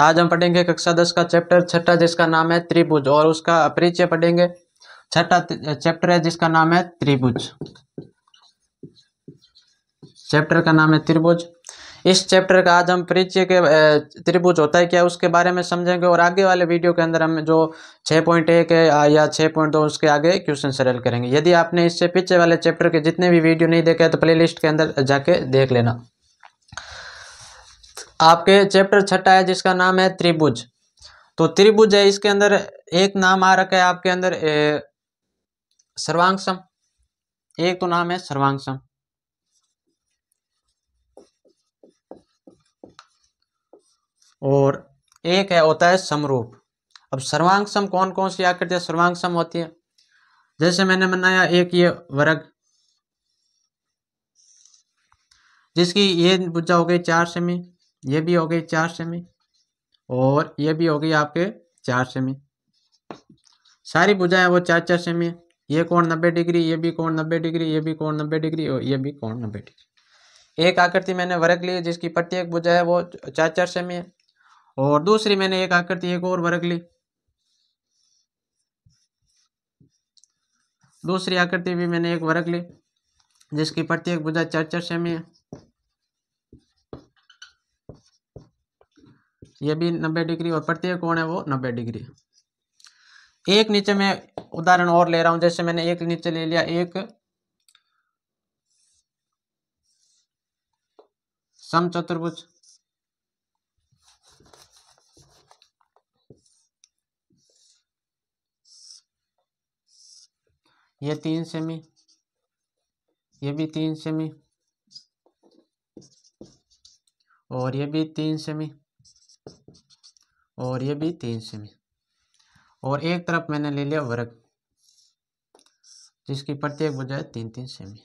आज हम पढ़ेंगे कक्षा 10 का चैप्टर छठा जिसका नाम है त्रिभुज, और उसका परिचय पढ़ेंगे। छठा चैप्टर है जिसका नाम है त्रिभुज। चैप्टर का नाम है त्रिभुज। इस चैप्टर का आज हम परिचय के त्रिभुज होता है क्या उसके बारे में समझेंगे, और आगे वाले वीडियो के अंदर हम जो 6.1 है या 6.2 उसके आगे क्वेश्चन सरल करेंगे। यदि आपने इससे पीछे वाले चैप्टर के जितने भी वीडियो नहीं देखे तो प्लेलिस्ट के अंदर जाके देख लेना। आपके चैप्टर छठा है जिसका नाम है त्रिभुज। तो त्रिभुज है, इसके अंदर एक नाम आ रखा है आपके अंदर सर्वांगसम। एक तो नाम है सर्वांगसम, और एक है होता है समरूप। अब सर्वांगसम कौन कौन सी आकृतियां सर्वांगसम होती है, जैसे मैंने बनाया एक ये वर्ग जिसकी ये भुजा हो गई 4 सेमी, ये भी हो गई 4 सेमी, और ये भी हो गई आपके 4 सेमी। सारी भुजाएं वो 4-4 सेमी है। ये कोण 90 डिग्री, ये भी कोण 90 डिग्री, ये भी कोण 90 डिग्री, और ये भी कोण 90 डिग्री। एक आकृति मैंने वर्ग ली जिसकी प्रत्येक भुजा है वो 4-4 सेमी है, और दूसरी मैंने एक आकृति एक और वर्ग ली, दूसरी आकृति भी मैंने एक वर्ग ली जिसकी प्रत्येक भुजा 4-4 सेमी है, ये भी 90 डिग्री, और प्रत्येक कोण है वो 90 डिग्री। एक नीचे मैं उदाहरण और ले रहा हूं, जैसे मैंने एक नीचे ले लिया एक समचतुर्भुज। ये 3 सेमी, ये भी 3 सेमी, और ये भी 3 सेमी, और ये भी 3 सेमी, और एक तरफ मैंने ले लिया वर्ग जिसकी प्रत्येक भुजा है 3-3 सेमी।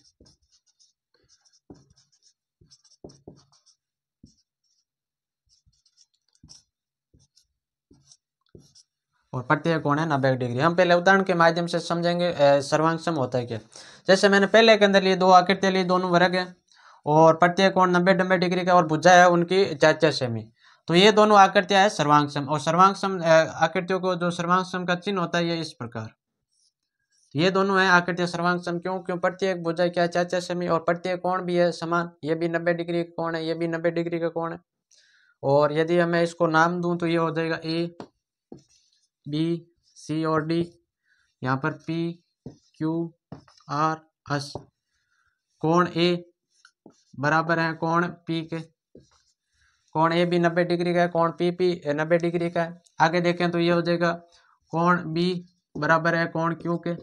और प्रत्येक कोण है 90 डिग्री। हम पहले उदाहरण के माध्यम से समझेंगे सर्वांगसम होता है क्या। जैसे मैंने पहले के अंदर लिए दो आकृतियां ली, दोनों वर्ग है और प्रत्येक कोण 90 डिग्री का, और भुजा है उनकी 4-4 सेमी। तो ये दोनों आकृतियां है सर्वांगसम, और सर्वांगसम आकृतियों को जो सर्वांगसम का चिन्ह होता है ये इस प्रकार। ये दोनों है आकृतियां सर्वांगसम, क्यों प्रत्येक भुजा क्या 4-4 सेमी, और प्रत्येक कोण भी है समान, ये भी 90 डिग्री का कोण है, ये भी 90 डिग्री का कोण है। और यदि मैं इसको नाम दूं तो ये हो जाएगा ए बी सी और डी, यहाँ पर पी क्यू आर एस। कोण ए बराबर है कोण पी के, कोण ए भी 90 डिग्री का है, कोण पी 90 डिग्री का है। आगे देखें तो ये हो जाएगा कोण बी बराबर है कोण क्यू के,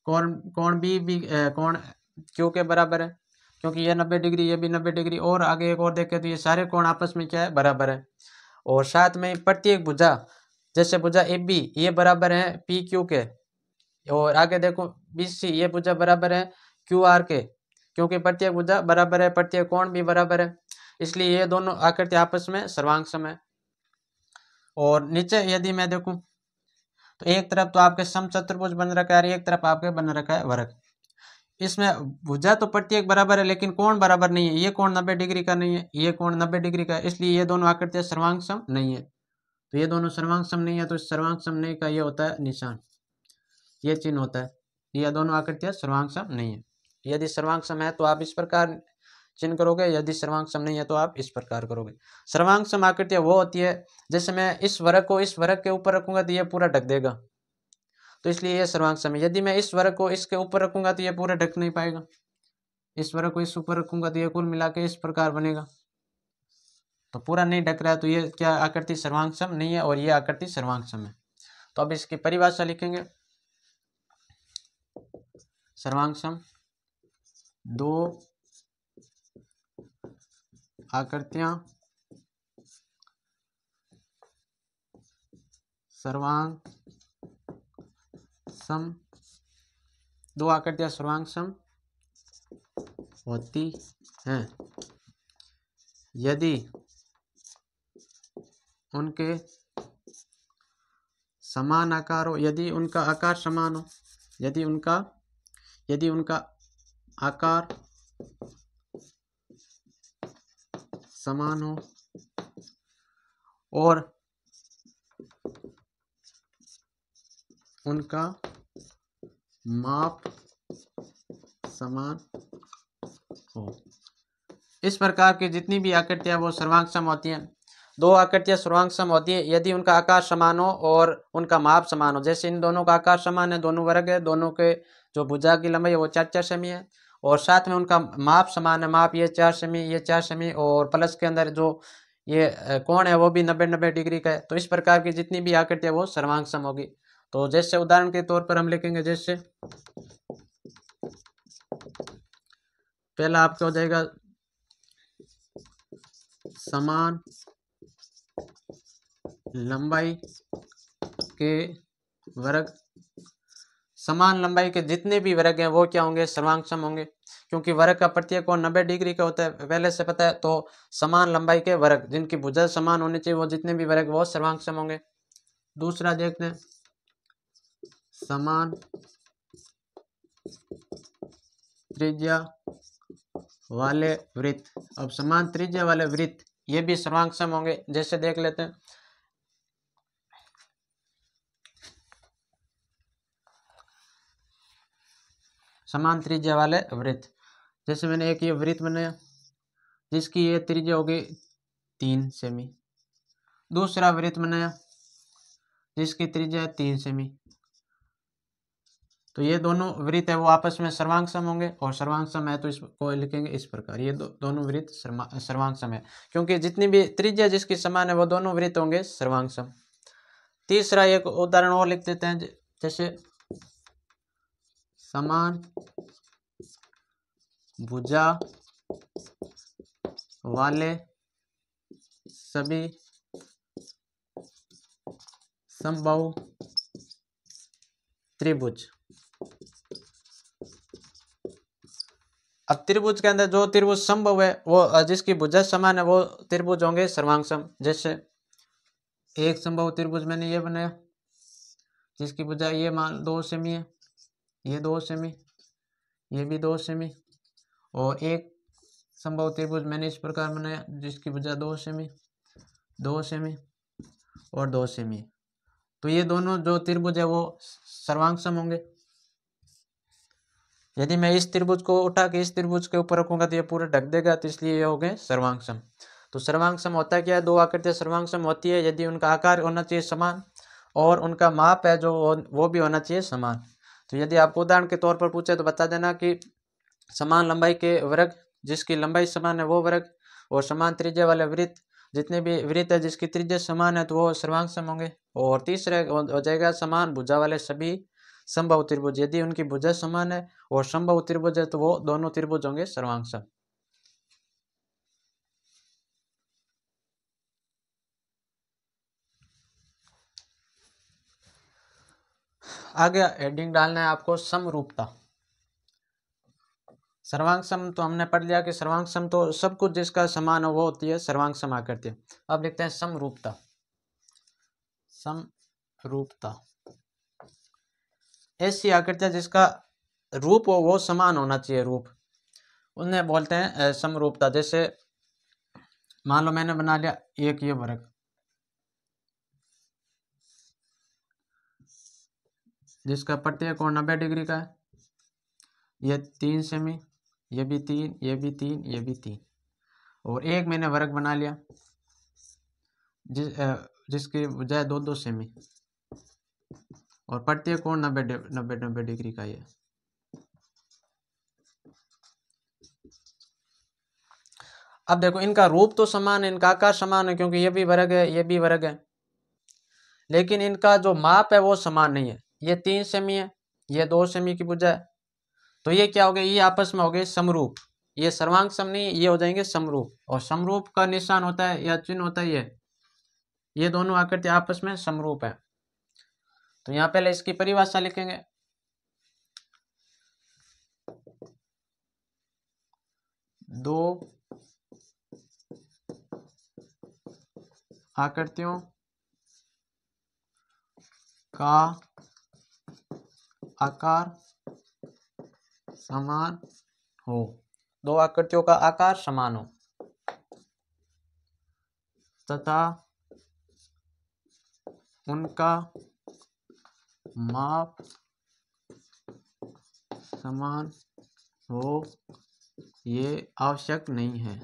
कोण बी भी कोण क्यू के बराबर है, क्योंकि ये 90 डिग्री ये भी 90 डिग्री। और आगे एक और देखें तो ये सारे कोण आपस में क्या है बराबर है। और साथ में प्रत्येक भुजा, जैसे भुजा ए बी ये बराबर है पी क्यू के, और आगे देखो बी सी ये भुजा बराबर है क्यू आर के, क्योंकि प्रत्येक भुजा बराबर है, प्रत्येक कोण भी बराबर है, इसलिए ये दोनों आकृति आपस में सर्वांगसम है। और नीचे यदि मैं देखूं तो एक तरफ तो आपके समचतुर्भुज बन रखा है, एक तरफ आपके बन रखा है वर्ग। इसमें भुजा तो प्रत्येक बराबर है लेकिन कोण बराबर नहीं है, ये कोण 90 डिग्री का नहीं है, ये कोण 90 डिग्री का है, इसलिए ये दोनों आकृतियां सर्वांगसम नहीं है। तो ये दोनों सर्वांगसम नहीं है, तो सर्वांगसम नहीं का ये होता है निशान, ये चिन्ह होता है, ये दोनों आकृतियां सर्वांगसम नहीं है। यदि सर्वांगसम है तो आप इस प्रकार चिन्ह करोगे, यदि सर्वांगसम नहीं है तो आप इस प्रकार करोगे। सर्वांगसम आकृतियां वो होती है जैसे मैं इस वर्ग को इस वर्ग के ऊपर रखूंगा तो ये पूरा ढक देगा, तो इसलिए ये सर्वांगसम है। यदि मैं इस वर्ग को इसके ऊपर रखूंगा तो ये पूरा ढक नहीं पाएगा, इस वर्ग को इस ऊपर रखूंगा तो ये कुल मिला के इस प्रकार बनेगा, तो पूरा नहीं ढक रहा है, तो ये क्या आकृति सर्वांगसम नहीं है, और ये आकृति सर्वांगसम है। तो अब इसकी परिभाषा लिखेंगे। सर्वांगसम दो आकृतियां सर्वांगसम, दो आकृतियां सर्वांगसम होती हैं यदि उनके समान आकार हो, यदि उनका आकार समान हो, यदि उनका आकार समान हो, और उनका माप समान हो। इस प्रकार की जितनी भी आकृतियां वो सर्वांग सम होती हैं। दो आकृतियां सर्वांग सम होती है यदि उनका आकार समान हो और उनका माप समान हो। जैसे इन दोनों का आकार समान है, दोनों वर्ग है, दोनों के जो भुजा की लंबाई है वो 4 सेमी है, और साथ में उनका माप समान है, माप ये 4 सेमी, ये 4 सेमी, और प्लस के अंदर जो ये कोण है वो भी 90-90 डिग्री का है। तो इस प्रकार की जितनी भी आकृतियां वो सर्वांग सम होगी। तो जैसे उदाहरण के तौर पर हम लिखेंगे, जैसे पहला आपका हो जाएगा समान लंबाई के वर्ग। समान लंबाई के जितने भी वर्ग हैं वो क्या होंगे, सर्वांग सम होंगे, क्योंकि वर्ग का प्रत्येक कोण 90 डिग्री का होता है, पहले से पता है। तो समान लंबाई के वर्ग जिनकी भुजा समान होनी चाहिए वो जितने भी वर्ग वो सर्वांग सम होंगे। दूसरा देखते हैं, समान त्रिज्या वाले वृत्त। अब समान त्रिज्या वाले वृत्त ये भी सर्वांग सम होंगे। जैसे देख लेते हैं, समान त्रिज्या वाले वृत्त, जैसे मैंने एक ये वृत्त बनाया जिसकी ये त्रिज्या होगी 3 सेमी, दूसरा वृत्त बनाया जिसकी त्रिज्या है 3 सेमी। तो ये दोनों वृत्त है वो आपस में सर्वांग सम होंगे, और सर्वांग सम है तो इसको लिखेंगे इस प्रकार, ये दोनों वृत्त सर्वांग सम है, क्योंकि जितनी भी त्रिज्या जिसकी समान है वो दोनों वृत्त होंगे सर्वांग सम। तीसरा एक उदाहरण और लिख देते हैं, जैसे समान भुजा वाले सभी समबाहु त्रिभुज। अब त्रिभुज के अंदर जो त्रिभुज समबाहु है वो जिसकी भुजा समान है वो त्रिभुज होंगे सर्वांग सम। जैसे एक समबाहु त्रिभुज मैंने ये बनाया जिसकी भुजा ये मान 2 सेमी है, ये 2 सेमी, ये भी 2 सेमी, और एक समबाहु त्रिभुज मैंने इस प्रकार बनाया जिसकी भुजा 2 सेमी, 2 सेमी और 2 सेमी। तो ये दोनों जो त्रिभुज है वो सर्वांग सम होंगे। यदि मैं इस त्रिभुज को उठा के इस त्रिभुज के ऊपर रखूंगा तो ये पूरा ढक देगा, तो इसलिए ये हो गए सर्वांग सम। तो सर्वांग सम होता है क्या है, दो आकृतियां सर्वांग सम होती है यदि उनका आकार होना चाहिए समान और उनका माप है जो वो भी होना चाहिए समान। तो यदि आपको उदाहरण के तौर पर पूछे तो बता देना कि समान लंबाई के वर्ग जिसकी लंबाई समान है वो वर्ग, और समान त्रिज्या वाले वृत्त जितने भी वृत्त है जिसकी त्रिज्या समान है तो वो सर्वांग सम होंगे। और तीसरा हो जाएगा समान भुजा वाले सभी समबाहु त्रिभुज, यदि उनकी भुजा समान है और समबाहु त्रिभुज है तो वो दोनों त्रिभुज होंगे सर्वांग सम। आगे हेडिंग डालना है आपको समरूपता। सर्वांग सम तो हमने पढ़ लिया कि सर्वांग सम तो सब कुछ जिसका समान हो वो होती है सर्वांग सम आकृति। अब लिखते हैं समरूपता। समरूपता ऐसी आकृतियां जिसका रूप हो वो समान होना चाहिए, रूप उन्हें बोलते हैं समरूपता। जैसे मान लो मैंने बना लिया एक ये वर्ग जिसका प्रत्येक कोण 90 डिग्री का है, ये 3 सेमी, ये भी 3, ये भी 3, ये भी 3, और एक मैंने वर्ग बना लिया जिसकी भुजा 2-2 सेमी और प्रत्येक कोण 90 डिग्री का है। अब देखो इनका रूप तो समान है, इनका आकार समान है क्योंकि ये भी वर्ग है ये भी वर्ग है, लेकिन इनका जो माप है वो समान नहीं है। ये 3 सेमी है, ये 2 सेमी की भुजा है, तो ये क्या हो गए, ये आपस में हो गए समरूप। ये सर्वांग सम नहीं, ये हो जाएंगे समरूप, और समरूप का निशान होता है या चिन्ह होता है ये दोनों आकृति आपस में समरूप है। तो यहाँ पहले इसकी परिभाषा लिखेंगे। दो आकृतियों का आकार समान हो, दो आकृतियों का आकार समान हो तथा उनका माप समान हो ये आवश्यक नहीं है,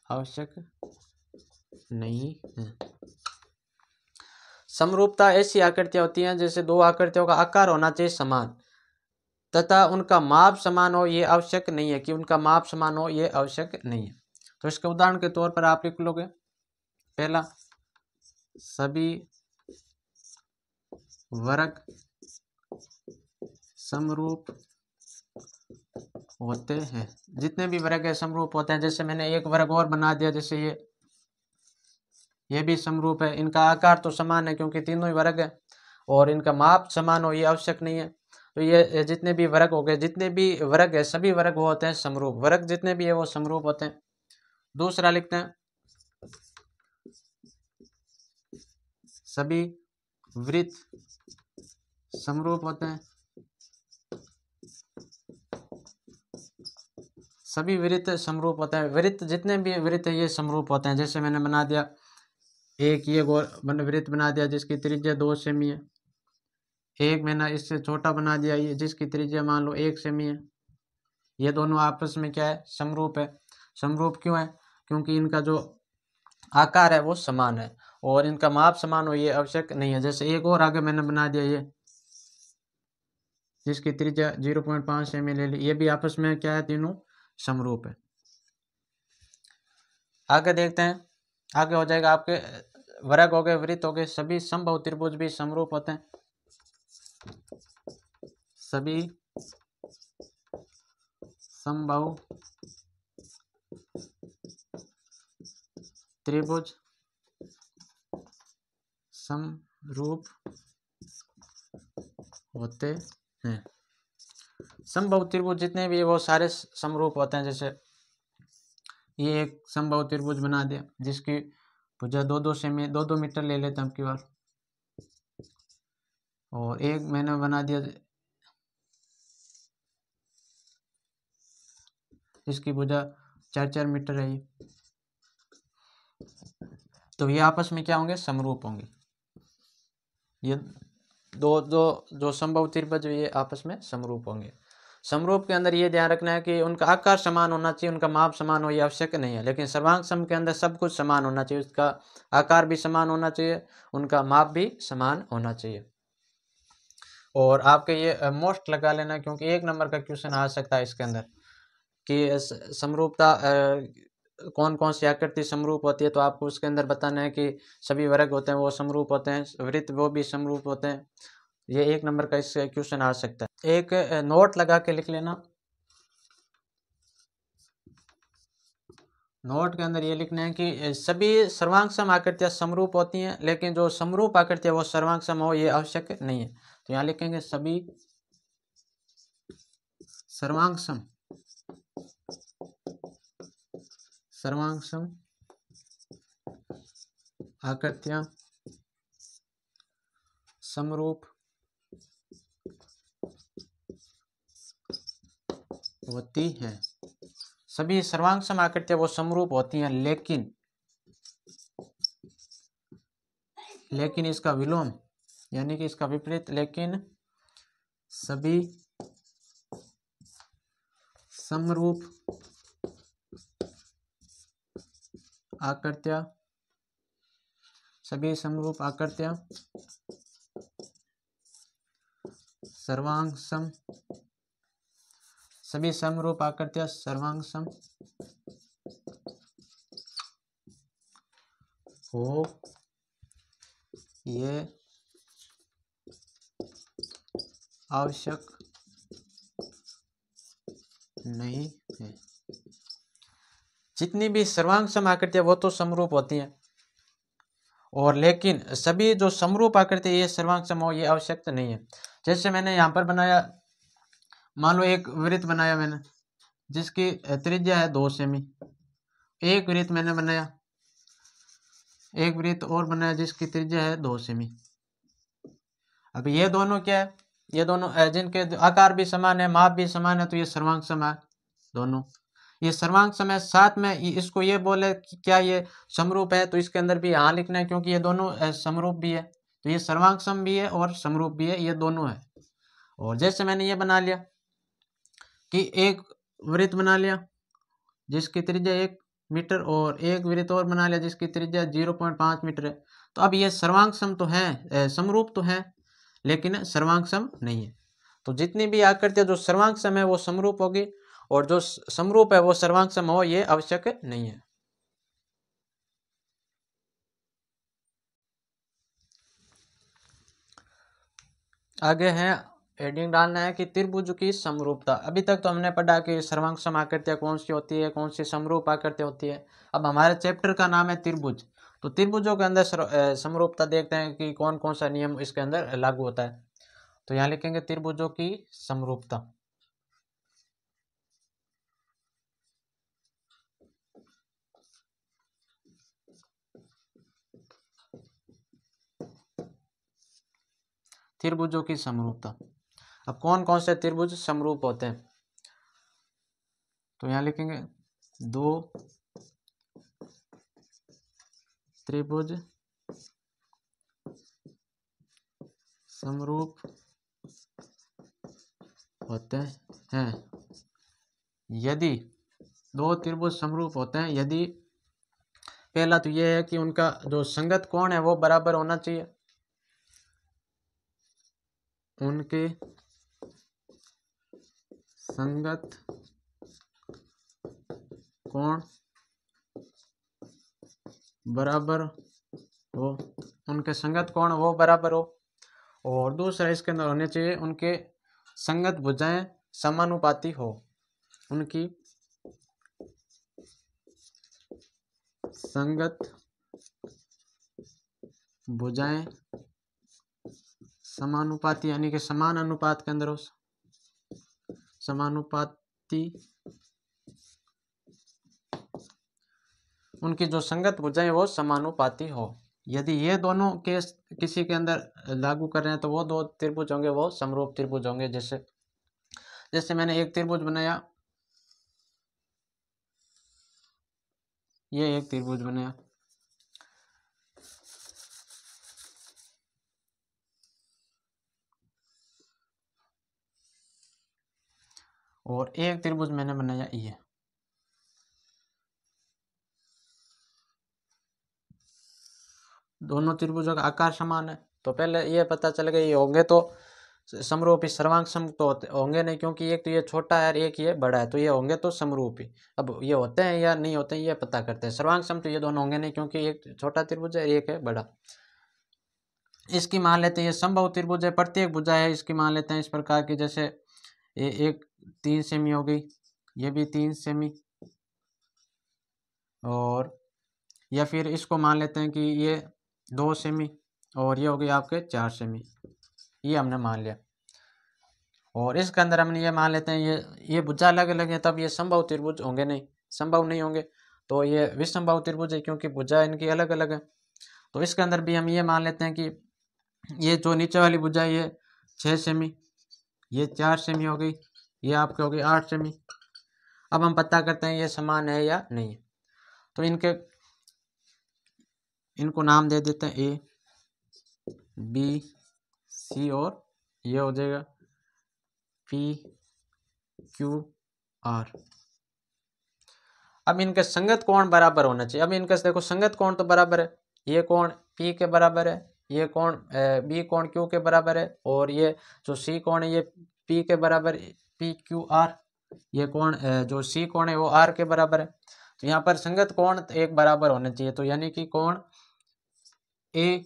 आवश्यक नहीं है। समरूपता ऐसी आकृतियां होती हैं जैसे दो आकृतियों का आकार होना चाहिए समान तथा उनका माप समान हो ये आवश्यक नहीं है, कि उनका माप समान हो ये आवश्यक नहीं है। तो इसके उदाहरण के तौर पर आप लिख लोगे, पहला सभी वर्ग समरूप होते हैं, जितने भी वर्ग है समरूप होते हैं। जैसे मैंने एक वर्ग और बना दिया, जैसे ये भी समरूप है, इनका आकार तो समान है क्योंकि तीनों ही वर्ग है, और इनका माप समान हो ये आवश्यक नहीं है। तो ये जितने भी वर्ग हो गए, जितने भी वर्ग है सभी वर्ग वो होते हैं समरूप, वर्ग जितने भी है वो समरूप होते हैं। दूसरा लिखते हैं सभी वृत्त समरूप होते हैं, सभी वृत्त समरूप होते हैं, वृत्त जितने भी वृत्त है ये समरूप होते हैं। जैसे मैंने बना दिया एक ये वृत्त बना दिया जिसकी त्रिज्या 2 सेमी है, एक मैंने इससे छोटा बना दिया ये जिसकी त्रिज्या मान लो 1 सेमी है। ये दोनों आपस में क्या है, समरूप है। समरूप क्यों है, क्योंकि इनका जो आकार है वो समान है और इनका माप समान हो ये आवश्यक नहीं है। जैसे एक और आगे मैंने बना दिया ये जिसकी त्रिज्या 0.5 सेमी ले ली, ये भी आपस में क्या है, तीनों समरूप है। आगे देखते हैं, आगे हो जाएगा आपके वर्ग हो गए, वृत्त हो गए, सभी समबाहु त्रिभुज भी समरूप होते हैं। सभी समबाहु त्रिभुज समरूप होते हैं। समबाहु त्रिभुज जितने भी वो सारे समरूप होते हैं। जैसे ये एक समबाहु त्रिभुज बना दिया जिसकी भुजा 2-2 सेमी 2-2 मीटर ले लेते हैं अब की बार, और एक मैंने बना दिया इसकी भुजा 4-4 मीटर है। तो ये आपस में क्या होंगे, समरूप होंगे। ये दो जो समबाहु त्रिभुज ये आपस में समरूप होंगे। समरूप के अंदर ये ध्यान रखना है कि उनका आकार समान होना चाहिए, उनका माप समान हो ये आवश्यक नहीं है। लेकिन सर्वांग सम के अंदर सब कुछ समान होना चाहिए, उसका आकार भी समान होना चाहिए, उनका माप भी समान होना चाहिए। और आपके ये मोस्ट लगा लेना क्योंकि 1 नंबर का क्वेश्चन आ सकता है इसके अंदर कि समरूपता कौन कौन सी आकृति समरूप होती है। तो आपको उसके अंदर बताना है कि सभी वर्ग होते हैं वो समरूप होते हैं, वृत्त वो भी समरूप होते हैं। ये 1 नंबर का इससे क्वेश्चन आ सकता है। एक नोट लगा के लिख लेना, नोट के अंदर ये लिखना है कि सभी सर्वांग सम आकृतियां समरूप होती हैं, लेकिन जो समरूप आकृतियां वो सर्वांग सम हो ये आवश्यक नहीं है। तो यहाँ लिखेंगे सभी सर्वांग सम आकृतियां समरूप होती हैं। सभी सर्वांग सम आकृतियां वो समरूप होती हैं, लेकिन इसका विलोम यानी कि इसका विपरीत, लेकिन सभी समरूप आकृतियां सर्वांग सम सभी समरूप आकृतियां सर्वांग सम हो ये आवश्यक नहीं है। जितनी भी सर्वांग सम आकृतियां वो तो समरूप होती हैं, और लेकिन सभी जो समरूप आकृति ये सर्वांग सम हो ये आवश्यक नहीं है। जैसे मैंने यहाँ पर बनाया, मान लो एक वृत्त बनाया मैंने जिसकी त्रिज्या है 2 सेमी, एक वृत्त मैंने बनाया, एक वृत्त और बनाया जिसकी त्रिज्या है 2 सेमी। अब ये दोनों क्या है, ये दोनों जिनके आकार भी समान है, माप भी समान है, तो ये सर्वांग सम है दोनों। ये सर्वांग सम है, साथ में इसको ये बोले कि क्या ये समरूप है, तो इसके अंदर भी यहाँ लिखना है क्योंकि ये दोनों समरूप भी है। तो ये सर्वांग सम भी है और समरूप भी है, ये दोनों है। और जैसे मैंने ये बना लिया कि एक वृत्त बना लिया जिसकी त्रिज्या 1 मीटर और एक वृत्त और बना लिया जिसकी त्रिज्या 0.5 मीटर है। तो अब ये सर्वांग सम तो है, समरूप तो है, लेकिन सर्वांग सम नहीं है। तो जितनी भी आकृतियां जो सर्वांग सम है वो समरूप होगी, और जो समरूप है वो सर्वांग सम हो, ये आवश्यक नहीं है। आगे है हेडिंग डालना है कि त्रिभुज की समरूपता। अभी तक तो हमने पढ़ा कि सर्वांग सम आकृतियां कौन सी होती है, कौन सी समरूप आकृतियां होती है। अब हमारे चैप्टर का नाम है त्रिभुज, तो त्रिभुजों के अंदर समरूपता देखते हैं कि कौन कौन सा नियम इसके अंदर लागू होता है। तो यहाँ लिखेंगे त्रिभुजों की समरूपता। त्रिभुजों की समरूपता। अब कौन कौन से त्रिभुज समरूप होते हैं, तो यहाँ लिखेंगे दो त्रिभुज समरूप होते हैं यदि दो त्रिभुज समरूप होते हैं यदि पहला तो यह है कि उनका जो संगत कोण है वो बराबर होना चाहिए, उनके संगत कोण बराबर हो, उनके संगत कोण वो बराबर हो। और दूसरा इसके अंदर होने चाहिए उनके संगत भुजाएं समानुपाती हो, उनकी संगत भुजाएं समानुपाती यानी कि समान अनुपात के अंदर हो, समानुपाती, उनकी जो संगत भुजाएं वो समानुपाती हो। यदि ये दोनों केस किसी के अंदर लागू कर रहे हैं तो वो दो त्रिभुज होंगे वो समरूप त्रिभुज होंगे। जैसे जैसे मैंने एक त्रिभुज बनाया, ये एक त्रिभुज बनाया, और एक त्रिभुज मैंने बनाया ये। दोनों त्रिभुजों का आकार समान है, तो पहले ये पता चल गया ये होंगे तो समरूप ही। सर्वांग सम तो होंगे नहीं क्योंकि एक तो ये छोटा है और एक ये बड़ा है, तो ये होंगे तो समरूप ही। अब ये होते हैं या नहीं होते हैं ये पता करते हैं। सर्वांग सम तो ये दोनों होंगे नहीं क्योंकि एक छोटा त्रिभुज है एक है बड़ा। इसकी मान लेते हैं ये समबाहु त्रिभुज है, प्रत्येक भुजा है इसकी मान लेते हैं इस प्रकार की, जैसे ये एक 3 सेमी हो गई, ये भी 3 सेमी, और या फिर इसको मान लेते हैं कि ये 2 सेमी और ये हो गई आपके 4 सेमी, ये हमने मान लिया। और इसके अंदर हमने ये मान लेते हैं ये भुजा अलग अलग है, तब ये समबाहु त्रिभुज होंगे नहीं, समबाहु नहीं होंगे, तो ये विषमबाहु त्रिभुज है क्योंकि भुजा इनकी अलग अलग है। तो इसके अंदर भी हम ये मान लेते हैं कि ये जो नीचे वाली भुजा है ये 6 सेमी, ये 4 सेमी हो गई, ये आपके हो गई 8 सेमी। अब हम पता करते हैं ये समान है या नहीं। तो इनको नाम दे देते हैं ए बी सी, और ये हो जाएगा पी क्यू आर। अब इनके संगत कोण बराबर होना चाहिए। अब इनके देखो संगत कोण तो बराबर है, ये कोण पी के बराबर है, ये कोण बी कोण क्यू के बराबर है, और ये जो सी कोण है ये पी के बराबर पी क्यू आर, ये कोण जो सी कोण है वो आर के बराबर है। तो यहाँ पर संगत कोण एक बराबर होने चाहिए, तो यानी कि कोण ए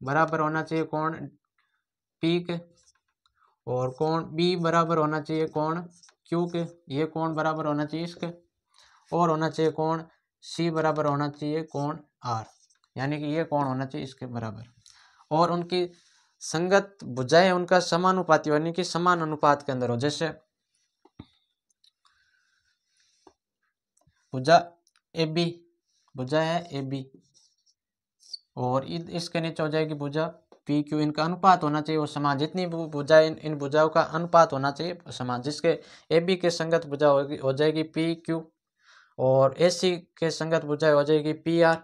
बराबर होना चाहिए कोण पी के, और कोण बी बराबर होना चाहिए कोण क्यू के, ये कोण बराबर होना चाहिए इसके, और होना चाहिए कोण सी बराबर होना चाहिए कोण आर, यानी कि ये कोण होना चाहिए इसके बराबर। और उनकी संगत भुजाएं उनका समानुपाती यानी कि समान अनुपात के अंदर हो। जैसे भुजा ए बी, भुजा है ए बी, और इसके नीचे हो जाएगी भुजा पी क्यू, इनका अनुपात होना चाहिए वो समान। जितनी भुजा इन भुजाओं का अनुपात होना चाहिए समान, जिसके ए बी के संगत भुजा हो जाएगी पी क्यू और AC के संगत भुजा हो जाएगी PR,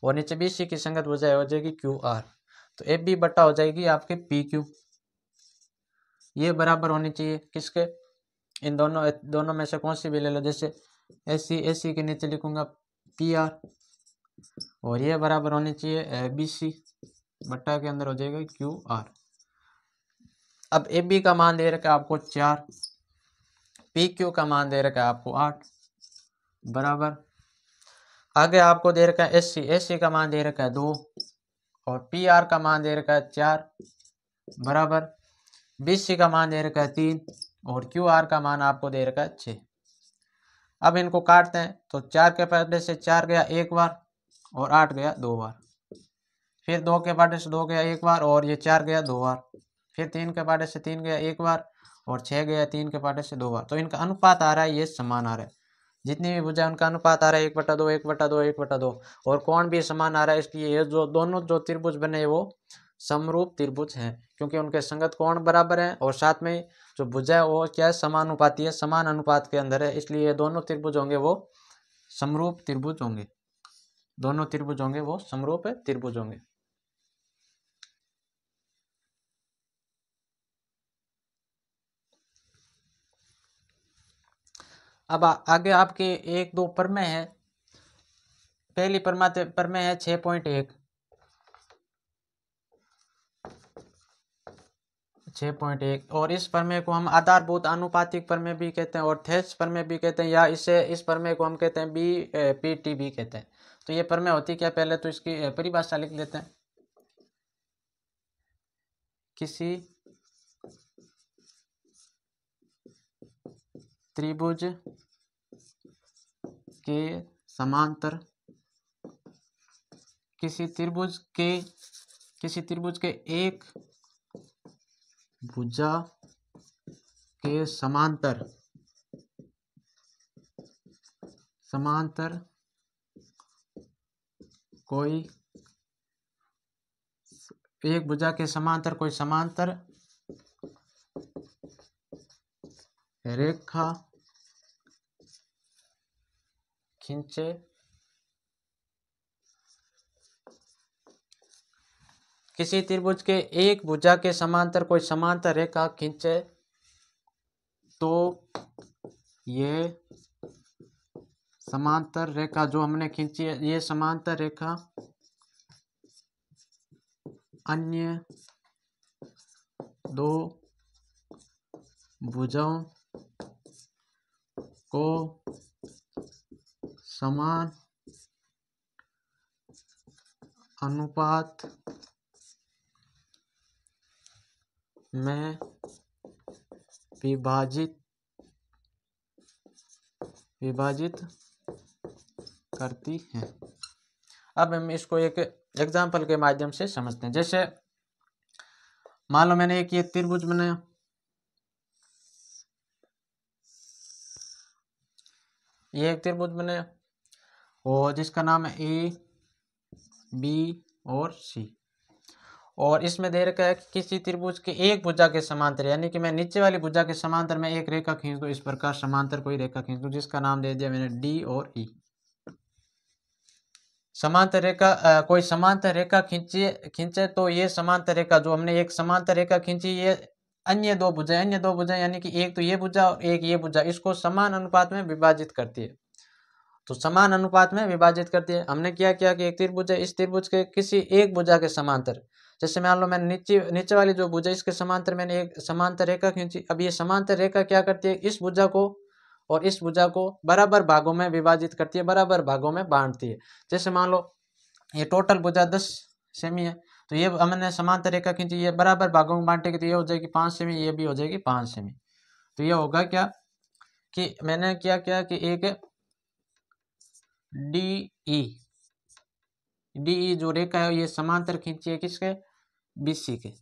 और नीचे BC की संगत भुजा हो जाएगी QR। तो AB बटा हो जाएगी आपके PQ। ये बराबर होनी चाहिए किसके, इन दोनों में से कौन सी भी ले लो। जैसे AC के नीचे लिखूंगा PR, और ये बराबर होनी चाहिए BC बट्टा के अंदर हो जाएगा QR। अब AB का मान दे रखा है आपको 4, PQ का मान दे रखा है आपको 8 बराबर। आगे आपको दे रखा है AC का मान दे रखा है 2, और PR का मान दे रखा है 4 बराबर। BC का मान दे रखा है 3, और QR का मान आपको दे रखा है 6। अब इनको काटते हैं तो 4 के पाटे से 4 गया एक बार, और 8 गया 2 बार। फिर 2 के पाटे से 2 गया एक बार, और ये 4 गया 2 बार। फिर 3 के पाटे से 3 गया एक बार, और 6 गया 3 के पाटे से 2 बार। तो इनका अनुपात आ रहा है, ये समान आ रहा है। जितनी भी भुजा उनका अनुपात आ रहा है 1/2 1/2 1/2, और कोण भी समान आ रहा है। इसलिए ये जो दोनों जो त्रिभुज बने वो समरूप त्रिभुज हैं, क्योंकि उनके संगत कोण बराबर हैं, और साथ में जो भुजा है वो क्या है, समानुपाती है, समान अनुपात के अंदर है। इसलिए ये दोनों त्रिभुज होंगे वो समरूप त्रिभुज होंगे। दोनों त्रिभुज होंगे वो समरूप त्रिभुज होंगे। अब आगे आपके 1-2 प्रमेय है। पहली प्रमेय है 6.1। 6.1, और इस प्रमेय को हम आधारभूत आनुपातिक प्रमेय भी कहते हैं, और थेस प्रमेय भी कहते हैं, या इस प्रमेय को हम कहते हैं BPT भी कहते हैं। तो ये प्रमेय होती क्या, पहले तो इसकी परिभाषा लिख लेते हैं। किसी त्रिभुज के समांतर, किसी त्रिभुज के एक भुजा के समांतर कोई एक भुजा के समांतर कोई समांतर रेखा खींचे, किसी त्रिभुज के एक भुजा के समांतर कोई समांतर रेखा खींचे तो ये समांतर रेखा जो हमने खींची है, ये समांतर रेखा अन्य दो भुजाओं को समान अनुपात में विभाजित करती हैं। अब हम इसको एक एग्जाम्पल के माध्यम से समझते हैं। जैसे मान लो मैंने एक ये त्रिभुज बनाया, ये एक त्रिभुज बनाया, और जिसका नाम है A, B और C, और इसमें दे रखा है कि किसी त्रिभुज के एक भुजा के समांतर, यानी कि मैं नीचे वाली भुजा के समांतर में एक रेखा खींच दूं, इस प्रकार समांतर कोई रेखा खींच दूं, जिसका नाम दे दिया मैंने D और E। समांतर रेखा कोई समांतर रेखा खींचे तो ये समांतर रेखा जो हमने एक समांतर रेखा खींची, ये अन्य दो भुजा यानी कि एक तो ये भुजा और एक ये भुजा, इसको समान अनुपात में विभाजित करती है। तो समान अनुपात में विभाजित करती है। हमने क्या किया कि एक त्रिभुज है, इस त्रिभुज के किसी एक भुजा के समांतर, जैसे मान लो मैंने नीचे वाली जो भुजा इसके समांतर मैंने एक समांतर रेखा खींची। अब ये समांतर रेखा क्या करती है, इस भुजा को और इस भुजा को बराबर भागों में विभाजित करती है, बराबर भागों में बांटती है। जैसे मान लो ये टोटल भुजा 10 सेमी है, तो ये हमने समांतर रेखा खींची, ये बराबर भागों में बांटेगी, तो ये हो जाएगी 5 सेमी, ये भी हो जाएगी 5 सेमी। तो ये होगा क्या कि मैंने क्या किया कि एक DE जो रेखा है ये समांतर खींची है किसके, BC के।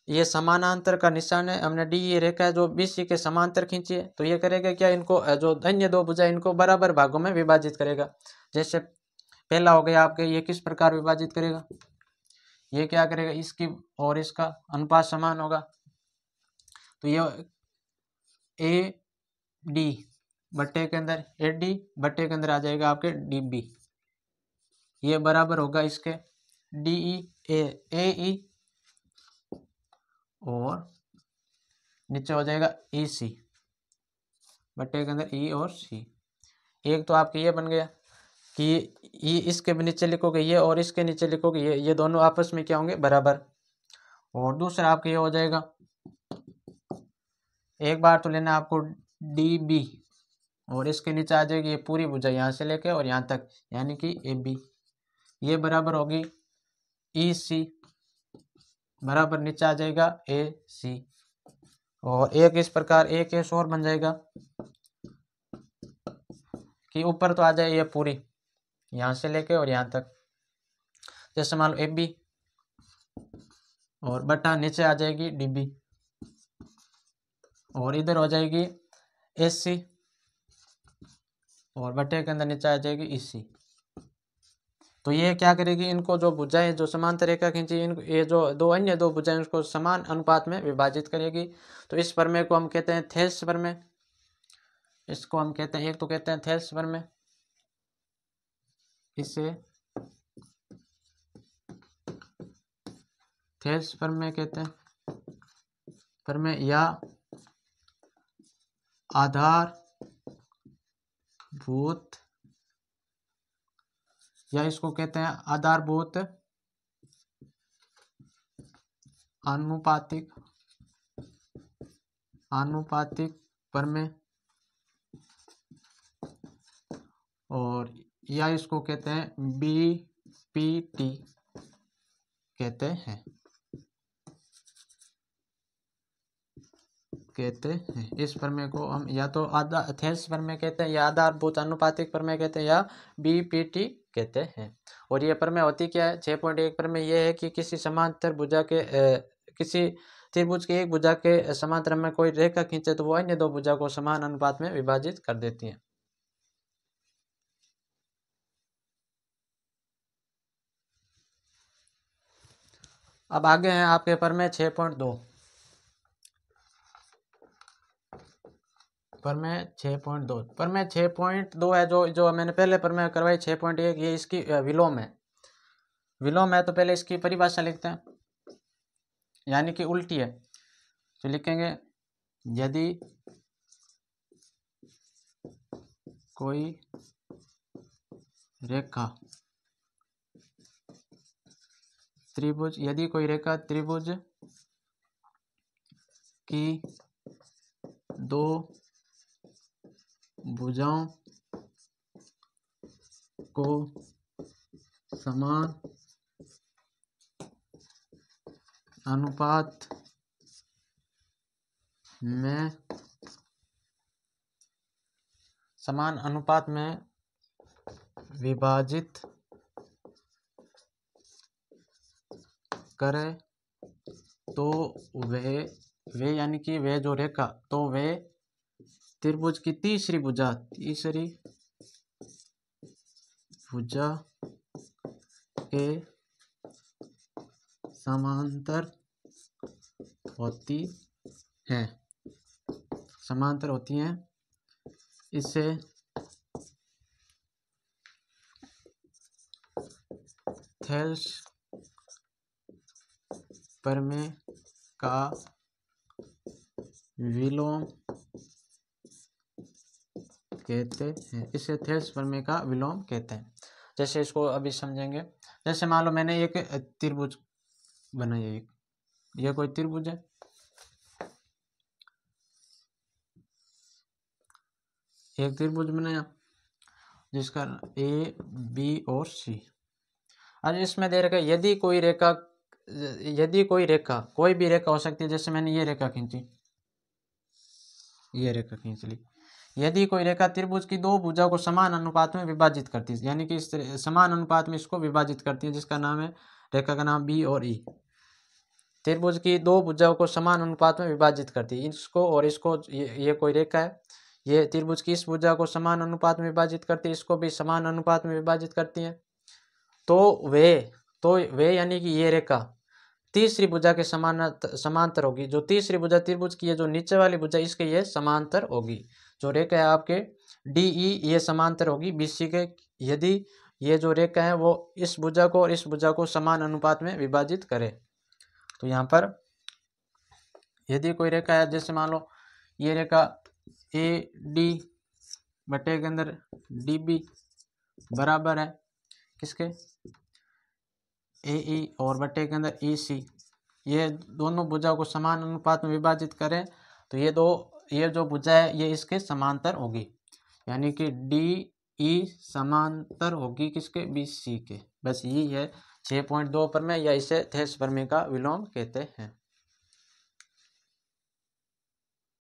ये समानांतर का निशान है, हमने DE रेखा है जो BC के समांतर खींची है। तो ये करेगा क्या, इनको जो अन्य दो भुजा इनको बराबर भागों में विभाजित करेगा। जैसे पहला हो गया आपके, ये किस प्रकार विभाजित करेगा, ये क्या करेगा, इसकी और इसका अनुपात समान होगा। तो ये AD बट्टे के अंदर AD बट्टे के अंदर आ जाएगा आपके DB, ये बराबर होगा इसके DE AE और नीचे हो जाएगा EC बट्टे के अंदर E और C। एक तो आपके ये बन गया कि ये इसके नीचे लिखोगे ये और इसके नीचे लिखोगे ये दोनों आपस में क्या होंगे, बराबर। और दूसरा आपके ये हो जाएगा, एक बार तो लेना आपको DB और इसके नीचे आ जाएगी ये पूरी भुजा यहाँ से लेके और यहाँ तक यानी कि AB, ये बराबर होगी EC बराबर नीचे आ जाएगा AC। और एक इस प्रकार एक केस और बन जाएगा कि ऊपर तो आ जाए ये पूरी यहाँ से लेके और यहाँ तक, जैसे मान लो AB और बटा नीचे आ जाएगी DB और इधर हो जाएगी AC और बटे के अंदर नीचे आ जाएगी EC। तो ये क्या करेगी, इनको जो भुजाएं जो समांतर रेखा खींची इन ये जो दो अन्य दो भुजाएं उसको समान अनुपात में विभाजित करेगी। तो इस प्रमेय को हम कहते हैं थेल्स प्रमेय, इसको हम कहते हैं, एक तो कहते हैं थेल्स प्रमेय, इसे थेल्स प्रमेय कहते हैं, प्रमेय या आधारभूत, या इसको कहते हैं आधारभूत आनुपातिक प्रमेय, और या इसको कहते हैं BPT कहते हैं इस प्रमेय को हम या तो थेल्स प्रमेय कहते हैं या आधारभूत आनुपातिक प्रमेय कहते हैं या BPT कहते हैं। और ये प्रमेय होती क्या है, 6.1 प्रमेय ये है कि किसी समांतर भुजा के किसी त्रिभुज के एक भुजा के समांतर में कोई रेखा खींचे तो वो अन्य दो भुजा को समान अनुपात में विभाजित कर देती है। अब आगे हैं आपके प्रमेय 6.2, प्रमेय 6.2, प्रमेय 6.2 है जो मैंने पहले प्रमेय करवाई 6.1, ये इसकी विलोम है। विलोम है तो पहले इसकी परिभाषा लिखते हैं, यानी कि उल्टी है तो लिखेंगे यदि कोई रेखा त्रिभुज की दो भुजाओं को समान अनुपात में विभाजित करे तो वे यानी कि वे जो रेखा तो वे त्रिभुज की तीसरी भुजा के समांतर होती हैं, इसे थेल्स प्रमेय का विलोम कहते हैं, इसे थेल्स प्रमेय का विलोम कहते हैं। जैसे इसको अभी समझेंगे, जैसे मान लो मैंने एक त्रिभुज बनाया, ये कोई त्रिभुज है, एक त्रिभुज बनाया जिसका AB और C। आज इसमें दे रखा है यदि कोई रेखा कोई भी रेखा हो सकती है, जैसे मैंने ये रेखा खींची, ये रेखा खींच ली, यदि कोई रेखा त्रिभुज की दो भुजा को समान अनुपात में विभाजित करती है, यानी कि इस समान अनुपात में इसको विभाजित करती है, जिसका नाम है रेखा का नाम B और E। त्रिभुज की दो भुजाओं को समान अनुपात में विभाजित करती है, इसको और इसको, ये कोई रेखा है, ये त्रिभुज की इस भुजा को समान अनुपात में विभाजित करती है, इसको भी समान अनुपात में विभाजित करती है। तो वे यानी कि ये रेखा तीसरी भुजा के समांतर होगी। जो तीसरी भुजा त्रिभुज की है, जो नीचे वाली भुजा इसके ये समांतर होगी। जो रेखा है आपके डी ई ये समांतर होगी बी सी के यदि ये जो रेखा है वो इस भुजा को और इस भुजा को समान अनुपात में विभाजित करे। तो यहाँ पर यदि कोई रेखा है, जैसे मान लो ये रेखा ए डी बटे के अंदर डी बी बराबर है किसके, ए ई और बटे के अंदर ई सी, ये दोनों भुजाओं को समान अनुपात में विभाजित करें तो ये जो भुजा है ये इसके समांतर होगी, यानी कि डी ई समांतर होगी किसके, बी सी के। बस यही है 6.2 प्रमेय, या इसे थेस प्रमेय का विलोम कहते हैं।